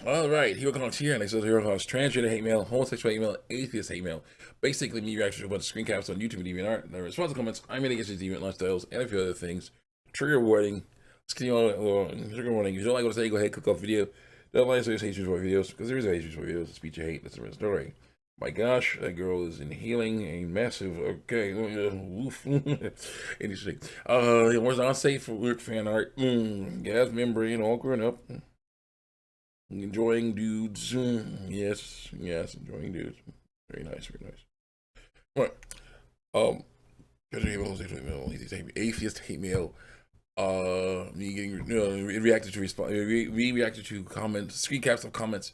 All right, here comes here, and it says here comes transgender hate mail, homosexual hate mail, atheist hate mail. Basically, me reacting to a bunch of screen caps on YouTube and DeviantArt. The response to comments, I'm in against these deviant lifestyles and a few other things. Trigger warning. Let's continue on. Trigger warning. If you don't like what I say, go ahead, click off the video. Don't like to say hate for videos because there is a hate for videos. Speech you hate. That's a real story. My gosh, that girl is inhaling a massive. Okay, woof. Interesting. It was unsafe for weird fan art. Gas membrane all grown up. Enjoying dudes. Yes, yes, enjoying dudes. Very nice, very nice. All right. Um, atheist hate mail. Me getting reacted to respond. We reacted to comments, screen caps of comments.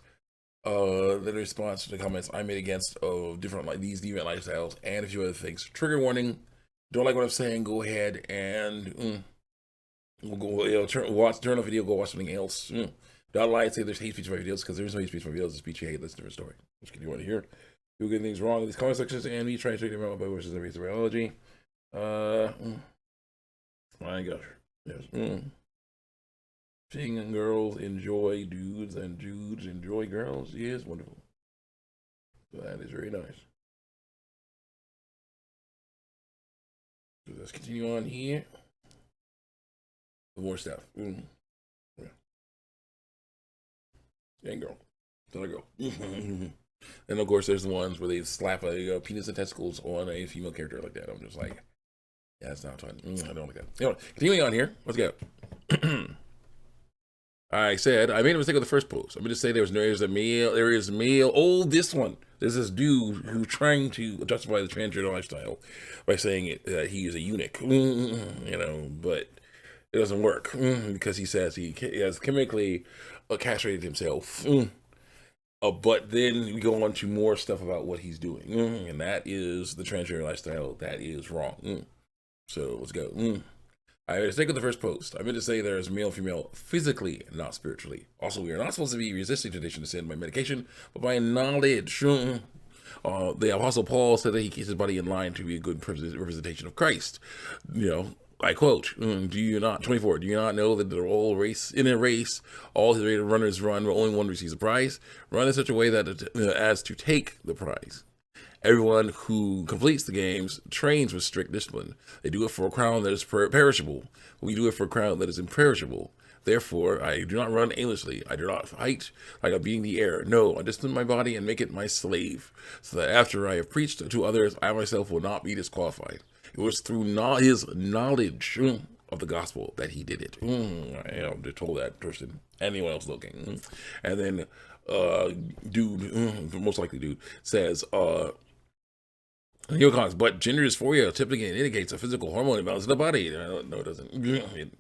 That response to the comments I made against different like these deviant lifestyles and a few other things. Trigger warning. Don't like what I'm saying? Go ahead and we'll go. Turn off video. Go watch something else. Don't lie and say there's hate speech for my videos because there's no hate speech for my videos. It's speech you hate. That's a different story. Which can you want to hear? People getting things wrong in these comment sections and me trying to figure out versus the race of biology. My gosh. Yes. Seeing girls enjoy dudes and dudes enjoy girls is wonderful. So that is very nice. So let's continue on here. More stuff. Yeah. And girl. Let her go. And of course, there's the ones where they slap a penis and testicles on a female character like that. I'm just like, yeah, that's not fun. I don't like that. Anyway, continuing on here. Let's go. I said I made a mistake with the first post. I'm going to say there is a male. Oh, this one. There's this dude who's trying to justify the transgender lifestyle by saying that he is a eunuch. But it doesn't work because he says he has chemically castrated himself. But then we go on to more stuff about what he's doing, and that is the transgender lifestyle. That is wrong. So let's go. I made a mistake with the first post. I meant to say there is male and female physically, not spiritually. Also, we are not supposed to be resisting temptation to sin by medication, but by knowledge. The Apostle Paul said that he keeps his body in line to be a good representation of Christ. I quote, do you not, 24, do you not know that in a race, all his runners run, but only one receives a prize? Run in such a way that as to take the prize. Everyone who completes the games trains with strict discipline. They do it for a crown that is perishable. We do it for a crown that is imperishable. Therefore, I do not run aimlessly. I do not fight like I'm being the air. No, I discipline my body and make it my slave, so that after I have preached to others, I myself will not be disqualified. It was through his knowledge of the gospel that he did it. They told that person, anyone else looking. And then, most likely dude, says, but gender dysphoria typically indicates a physical hormone imbalance in the body. No, it doesn't. It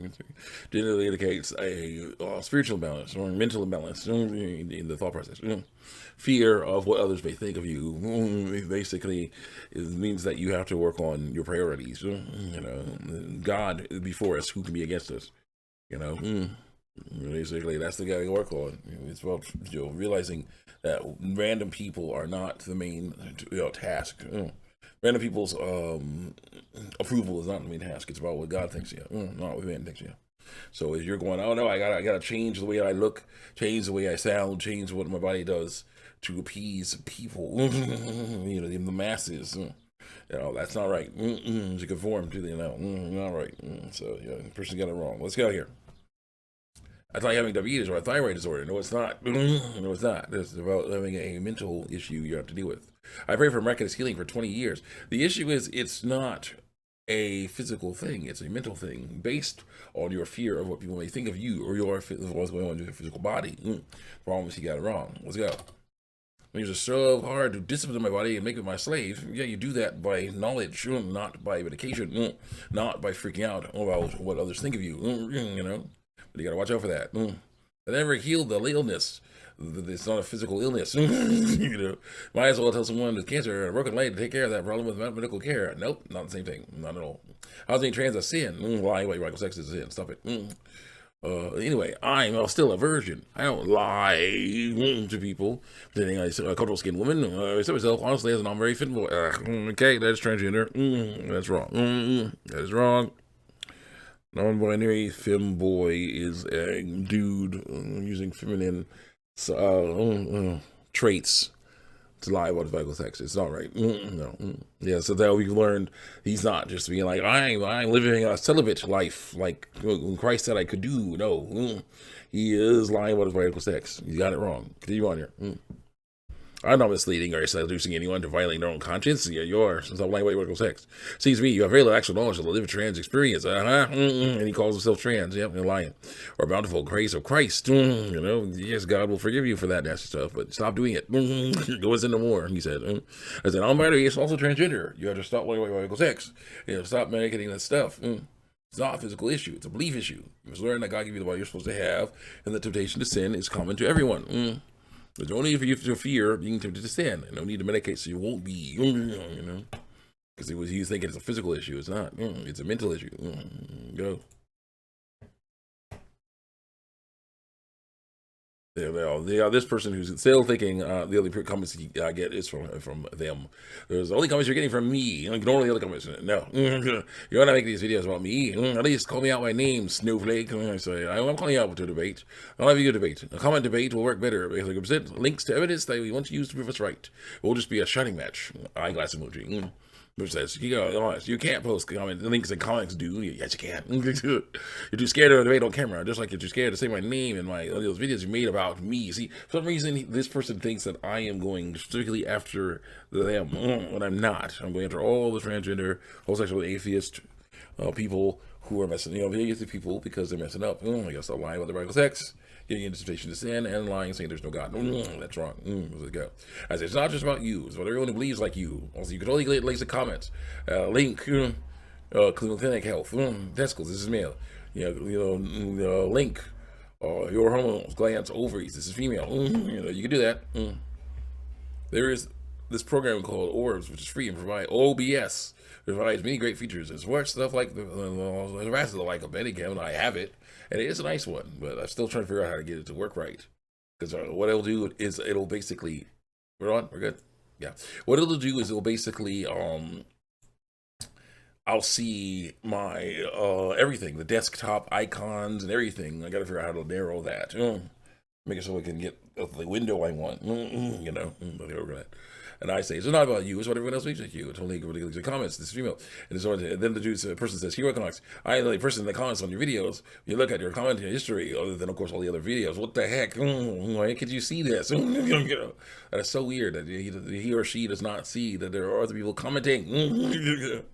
generally indicates a spiritual imbalance or mental imbalance in the thought process. Fear of what others may think of you. Basically, it means that you have to work on your priorities. God before us, who can be against us? Basically, that's the guy to work on. It's about realizing that random people are not the main task. Random people's approval is not the main task. It's about what God thinks of you, not what man thinks of you. So if you're going, oh no, I gotta change the way I look, change the way I sound, change what my body does to appease people, the masses. That's not right. To conform to not right. So yeah, the person got it wrong. Let's go here. I thought having diabetes or a thyroid disorder. No, it's not. No, it's not. It's about having a mental issue you have to deal with. I prayed for miraculous healing for 20 years. The issue is it's not a physical thing. It's a mental thing based on your fear of what people may think of you or what's going on in your physical body. Problem is, you got it wrong. Let's go. When you're so hard to discipline my body and make it my slave, yeah, you do that by knowledge, not by medication, not by freaking out about what others think of you, But you gotta watch out for that. I never healed the illness. It's not a physical illness. Might as well tell someone with cancer and a broken leg to take care of that problem with medical care. Nope, not the same thing. Not at all. How's being trans a sin? Well, anyway, radical sex is a sin. Stop it. Anyway, I'm still a virgin. I don't lie to people pretending I'm a cultural skin woman. I said myself honestly as a non very fit boy. Okay, that's transgender. That's wrong. That is wrong. Non-binary femboy is a dude using feminine traits to lie about his biblical text. It's not right. No. Yeah, so that we've learned he's not just being like, I'm living a celibate life like Christ said I could do. No. He is lying about his biblical text. You got it wrong. Continue on here. I'm not misleading or seducing anyone to violate their own conscience. Yeah, you are. Since I'm lying about your biblical text. Seems to me you have very little actual knowledge of the living trans experience. And he calls himself trans. Yep, you're lying. Or bountiful grace of Christ. Yes, God will forgive you for that nasty stuff, but stop doing it. Go into no more, he said. I said, I'm married. It's also transgender. You have to stop lying about your biblical text. Stop medicating that stuff. It's not a physical issue. It's a belief issue. You must learn that God gave you the body you're supposed to have, and the temptation to sin is common to everyone. There's only if you fear being tempted to sin. No need to medicate so you won't be, because he was thinking it's a physical issue. It's not. It's a mental issue. Go. Yeah, this person who's still thinking the only comments I get is from them. There's the only comments you're getting from me. Ignore the other comments. No, you want to make these videos about me? At least call me out by name, snowflake. I say I'm calling you out to debate. I'll have you debate. A comment debate will work better because it present links to evidence that we want to use to prove us right. It will just be a shouting match. Eyeglass emoji. Which says, you can't post links and comments, do. Yes, you can. You're too scared to debate on camera, just like you're too scared to say my name in those videos you made about me. See, for some reason, this person thinks that I am going strictly after them, when I'm not. I'm going after all the transgender, homosexual, atheist people who are messing, atheist people because they're messing up. I gotta stop lying about the biblical text. Getting into temptation to sin and lying, saying there's no God. That's wrong. Let's go. I say it's not just about you. It's about everyone who believes like you. Also, you can only get links and comments. Link, clinic health. Testicles. This is male. Link. Your hormones, glands, ovaries. This is female. You can do that. There is this program called Orbs, which is free and provide OBS. Provides many great features. It's what stuff like the rest of the like of Medicam, and I have it. And it is a nice one, but I'm still trying to figure out how to get it to work right. Because what it'll do is it'll basically, we're on, we're good, yeah. What it'll do is it'll basically, I'll see my everything, the desktop icons and everything. I got to figure out how to narrow that, make it so I can get the window I want, And I say, it's not about you, it's what everyone else thinks of you. It's only the comments, this female. And then the person says, hero comments. I am the person that comments on your videos. You look at your comment history, other than, of course, all the other videos. What the heck? Why could you see this? That is so weird that he or she does not see that there are other people commenting.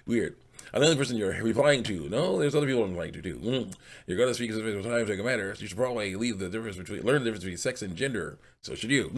Weird. I'm the only person you're replying to. No, there's other people I'm replying to too. You're going to speak as if times like a matter. So you should probably learn the difference between sex and gender. So should you.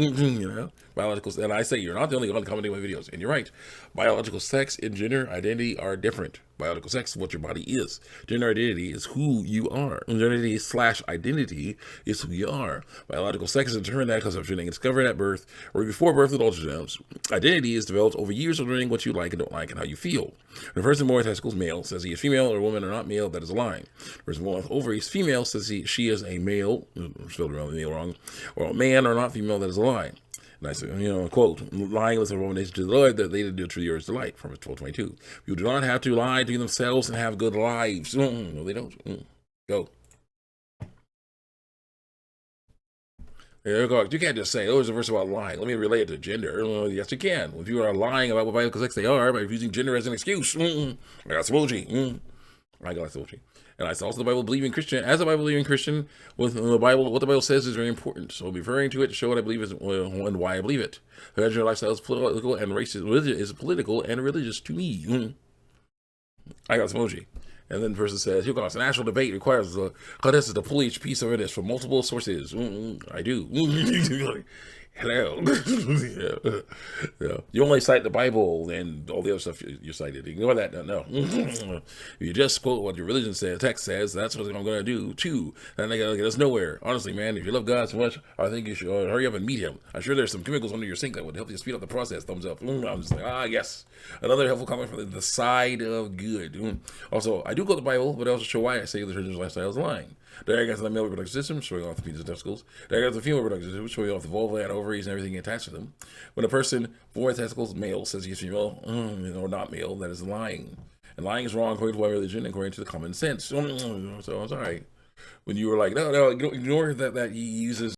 Biological. And I say you're not the only one commenting on my videos. And you're right. Biological sex and gender identity are different. Biological sex is what your body is. Gender identity is who you are. Identity / identity is who you are. Biological sex is determined that because of genetic discovered at birth or before birth with ultrasounds. Identity is developed over years of learning what you like and don't like and how you feel. The person born with testicles, male, says he is female, or woman, or not male. That is a lie. The person born with ovaries, female, says she is a male, spelled around the male wrong, or a man, or not female. That is a lie. And I say, quote, lying with a abomination to the Lord that they did do to yours delight, from 12:22. You do not have to lie to themselves and have good lives. No, they don't. Go. You can't just say, there's a verse about lying. Let me relate it to gender. Yes, you can. If you are lying about what biological sex they are by using gender as an excuse. I got some emoji. I got some emoji. And I saw also the Bible believing Christian. As a Bible believing Christian, with the Bible, what the Bible says is very important. So I'll be referring to it to show what I believe is and why I believe it. The gender lifestyle is political and racist. Is political and religious to me. I got some emoji. And then the person says, a national debate requires the contestants to pull each piece of evidence from multiple sources. I do. Hello. Yeah. You only cite the Bible and all the other stuff you cited. Ignore that. No. You just quote what your religion says, text says, that's what I'm going to do too. And they're going to get us nowhere. Honestly, man, if you love God so much, I think you should hurry up and meet him. I'm sure there's some chemicals under your sink that would help you speed up the process. Thumbs up. I'm just like, yes. Another helpful comment from the side of good. Also, I do quote the Bible, but I also show why I say the church's lifestyle is lying. Diagrams of the male reproductive system, showing off the penis and testicles. Diagrams of the female reproductive system, showing off the vulva and ovaries and everything attached to them. When a person born with testicles, male, says he's female or not male, that is lying. And lying is wrong according to my religion, according to the common sense. So I'm sorry. When you were like, no, ignore that he uses